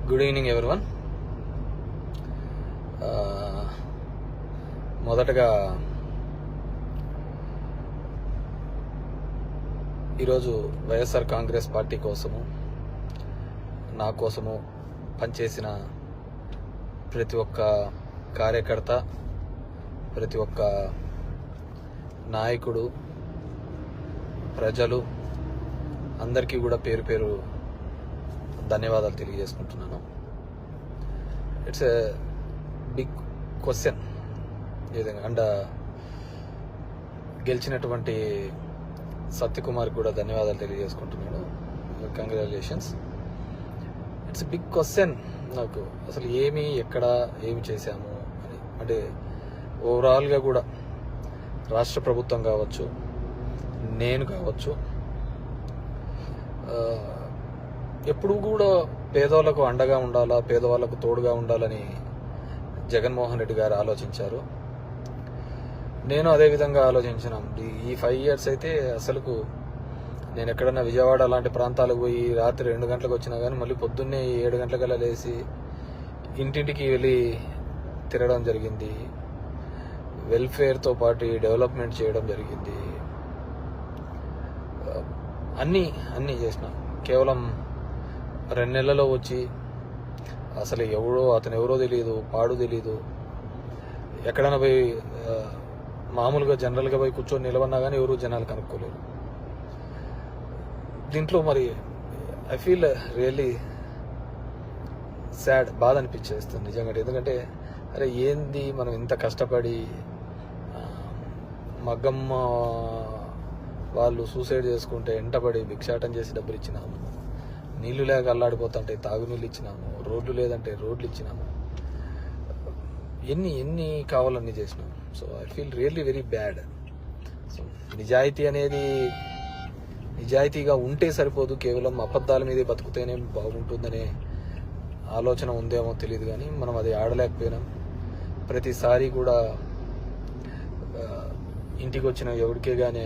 Good evening everyone. మొదటగా ఈరోజు YSR Congress party కోసము, నా కోసము పనిచేసిన ప్రతి ఒక్క కార్యకర్త, ప్రతి ఒక్క నాయకుడు, ప్రజలు అందరికీ కూడా పేరు పేరు ధన్యవాదాలు తెలియజేసుకుంటున్నాను. ఇట్స్ ఎ బిగ్ క్వశ్చన్ ఏదైనా అండ్ గెలిచినటువంటి సత్యకుమార్ కూడా ధన్యవాదాలు తెలియజేసుకుంటున్నాను. కంగ్రాచులేషన్స్. ఇట్స్ బిగ్ క్వశ్చన్ నాకు, అసలు ఎక్కడ ఏమి చేశాము అని. అంటే ఓవరాల్గా కూడా రాష్ట్ర ప్రభుత్వం కావచ్చు, నేను కావచ్చు, ఎప్పుడు కూడా పేదవాళ్ళకు అండగా ఉండాలా, పేదవాళ్ళకు తోడుగా ఉండాలని జగన్మోహన్ రెడ్డి గారు ఆలోచించారు. నేను అదే విధంగా ఆలోచించినాను. ఈ 5 years అయితే అసలుకు నేను ఎక్కడన్నా విజయవాడ అలాంటి ప్రాంతాలకు పోయి రాత్రి 2 గంటలకు వచ్చినా కానీ మళ్ళీ పొద్దున్నే 7 గంటలకల్లా లేచి ఇంటింటికి వెళ్ళి తిరగడం జరిగింది. వెల్ఫేర్తో పాటు డెవలప్మెంట్ చేయడం జరిగింది. అన్నీ చేసిన. కేవలం 2 నెలల్లో వచ్చి అసలు అతను ఎవరో తెలియదు, పాడు తెలియదు. ఎక్కడైనా పోయి మామూలుగా జనరల్గా పోయి కూర్చొని నిలబడినా కానీ ఎవరు జనాలు కనుక్కోలేరు. దీంట్లో మరి ఐ ఫీల్ రియల్లీ సాడ్, బాధ అనిపించేస్తుంది నిజంగా. ఎందుకంటే అరే ఏంది మనం ఇంత కష్టపడి, మగ్గమ్మ వాళ్ళు సూసైడ్ చేసుకుంటే ఎంటపడి భిక్షాటం చేసి డబ్బులు ఇచ్చినాము, నీళ్లు లేక అల్లాడిపోతుంటే తాగునీళ్ళు ఇచ్చినాము, రోడ్లు లేదంటే రోడ్లు ఇచ్చినాము, ఎన్ని కావాలన్నీ చేసినాము. So I feel really very bad. So నిజాయితీగా ఉంటే సరిపోదు, కేవలం అబద్ధాల మీదే బతుకుతేనే బాగుంటుందనే ఆలోచన ఉందేమో తెలియదు, కానీ మనం అది ఆడలేకపోయినాం. ప్రతిసారి కూడా ఇంటికి వచ్చిన ఎవరికే కానీ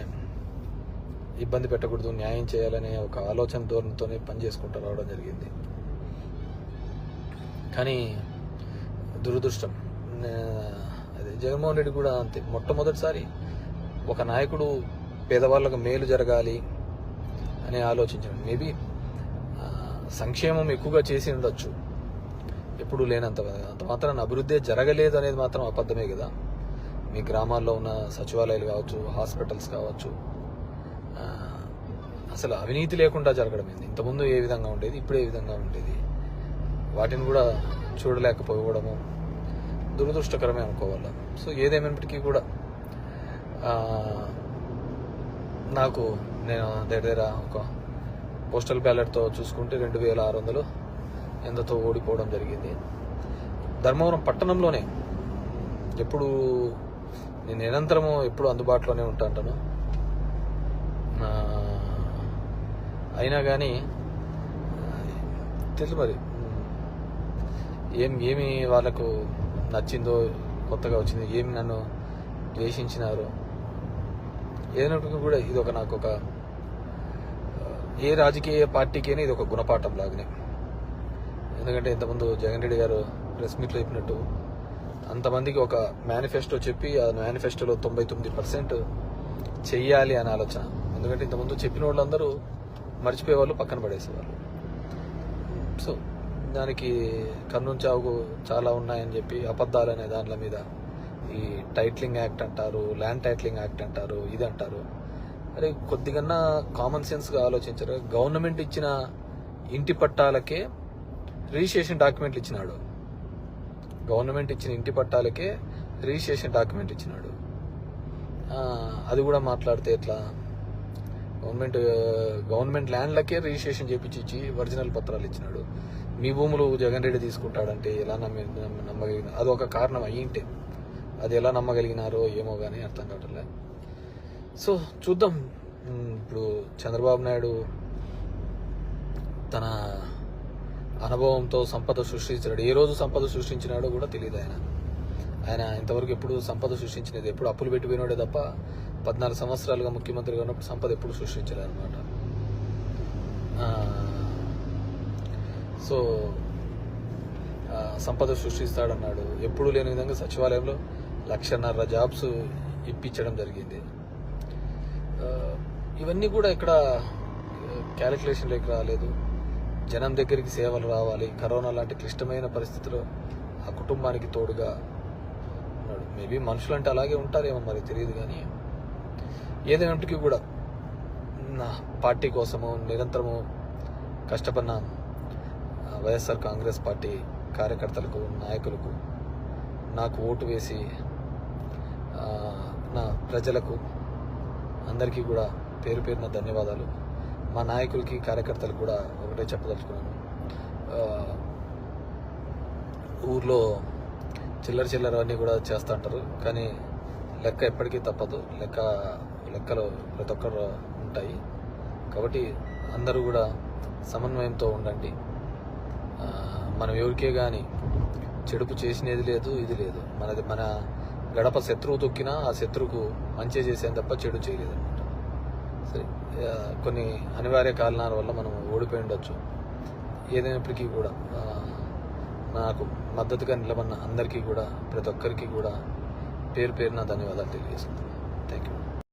ఇబ్బంది పెట్టకూడదు, న్యాయం చేయాలనే ఒక ఆలోచన ధోరణితోనే పనిచేసుకుంటూ రావడం జరిగింది. కానీ దురదృష్టం, అదే జగన్మోహన్ రెడ్డి కూడా అంతే. మొట్టమొదటిసారి ఒక నాయకుడు పేదవాళ్ళకు మేలు జరగాలి అని ఆలోచించాడు. మేబీ సంక్షేమం ఎక్కువగా చేసి ఉండొచ్చు, ఎప్పుడు లేనంత. అంత మాత్రాన అభివృద్ధి జరగలేదు అనేది మాత్రం అబద్ధమే కదా. మీ గ్రామాల్లో ఉన్న సచివాలయాలు కావచ్చు, హాస్పిటల్స్ కావచ్చు, అసలు అవినీతి లేకుండా జరగడం ఏంది? ఇంతకుముందు ఏ విధంగా ఉండేది, ఇప్పుడు ఏ విధంగా ఉండేది, వాటిని కూడా చూడలేకపోవడము దురదృష్టకరమే అనుకోవాలి. సో ఏదేమైనప్పటికీ కూడా నేను దగ్గర ఒక పోస్టల్ బ్యాలెట్తో చూసుకుంటే 2600 ఎంతతో ఓడిపోవడం జరిగింది. ధర్మవరం పట్టణంలోనే ఎప్పుడు నేను నిరంతరము ఎప్పుడు అందుబాటులోనే ఉంటాను. అయినా కానీ తెలుసు మరి ఏమి వాళ్ళకు నచ్చిందో, కొత్తగా వచ్చింది, ఏమి నన్ను ద్వేషించినారో, ఏదైనప్పటికీ కూడా ఇది నాకు ఏ రాజకీయ పార్టీకైనా ఇది ఒక గుణపాఠం లాగానే. ఎందుకంటే ఇంతకుముందు జగన్ రెడ్డి గారు ప్రెస్ మీట్లో చెప్పినట్టు అంతమందికి ఒక మేనిఫెస్టో చెప్పి ఆ మేనిఫెస్టోలో 99% చెయ్యాలి అనే ఆలోచన. ఎందుకంటే ఇంతకుముందు చెప్పిన వాళ్ళందరూ మర్చిపోయేవాళ్ళు, పక్కన పడేసేవాళ్ళు. సో దానికి కన్నుంచావు చాలా ఉన్నాయని చెప్పి అబద్ధాలు అనే దానిల మీద ఈ టైటిలింగ్ యాక్ట్ అంటారు, ల్యాండ్ టైటిలింగ్ యాక్ట్ అంటారు, ఇది అంటారు. అరే కొద్దిగా కామన్ సెన్స్గా ఆలోచించారు. గవర్నమెంట్ ఇచ్చిన ఇంటి పట్టాలకే రిజిస్ట్రేషన్ డాక్యుమెంట్లు ఇచ్చినాడు. గవర్నమెంట్ ఇచ్చిన ఇంటి పట్టాలకే రిజిస్ట్రేషన్ డాక్యుమెంట్ ఇచ్చినాడు. అది కూడా మాట్లాడితే ఎట్లా? గవర్నమెంట్ ల్యాండ్లకే రిజిస్ట్రేషన్ చేపించి ఒరిజినల్ పత్రాలు ఇచ్చినాడు. మీ భూములు జగన్ రెడ్డి తీసుకుంటాడంటే ఎలా నమ్మగలిగిన? అది ఒక కారణం అయ్యింటే అది ఎలా నమ్మగలిగినారో ఏమో కానీ అర్థం కావట్లే. సో చూద్దాం. ఇప్పుడు చంద్రబాబు నాయుడు తన అనుభవంతో సంపద సృష్టించాడు. ఏ రోజు సంపద సృష్టించినాడో కూడా తెలియదు. ఆయన ఇంతవరకు ఎప్పుడు సంపద సృష్టించినది, ఎప్పుడు అప్పులు పెట్టిపోయినాడే తప్ప 14 సంవత్సరాలుగా ముఖ్యమంత్రిగా ఉన్నప్పుడు సంపద ఎప్పుడు సృష్టించలేదు అనమాట. సో సంపద సృష్టిస్తాడన్నాడు. ఎప్పుడూ లేని విధంగా సచివాలయంలో 1,50,000 జాబ్స్ ఇప్పించడం జరిగింది. ఇవన్నీ కూడా ఇక్కడ క్యాలిక్యులేషన్లోకి రాలేదు. జనం దగ్గరికి సేవలు రావాలి. కరోనా లాంటి క్లిష్టమైన పరిస్థితిలో ఆ కుటుంబానికి తోడుగా ఉన్నాడు. మేబీ మనుషులంటే అలాగే ఉంటారేమో మరి తెలియదు. కానీ ఏదైనప్పటికీ కూడా నా పార్టీ కోసము నిరంతరము కష్టపడిన వైఎస్ఆర్ కాంగ్రెస్ పార్టీ కార్యకర్తలకు, నాయకులకు, నాకు ఓటు వేసి నా ప్రజలకు అందరికీ కూడా పేరు పేరున ధన్యవాదాలు. మా నాయకులకి, కార్యకర్తలకు కూడా ఒకటే చెప్పదలుచుకున్నాను. ఊర్లో చిల్లర అన్నీ కూడా చేస్తూ ఉంటారు. కానీ లెక్క ఎప్పటికీ తప్పదు. లెక్కలు ప్రతి ఒక్కరు ఉంటాయి. కాబట్టి అందరూ కూడా సమన్వయంతో ఉండండి. మనం ఎవరికే కానీ చెడుపు చేసినది లేదు, ఇది లేదు. మన గడప శత్రువు తొక్కినా ఆ శత్రువుకు మంచి చేసేది తప్ప చెడు చేయలేదు అనమాట. సరే, కొన్ని అనివార్య కారణాల వల్ల మనం ఓడిపోయి ఉండొచ్చు. ఏదైనప్పటికీ కూడా నాకు మద్దతుగా నిలబడిన అందరికీ కూడా, ప్రతి ఒక్కరికి కూడా పేరు పేరున ధన్యవాదాలు తెలియజేస్తున్నాను. Thank you.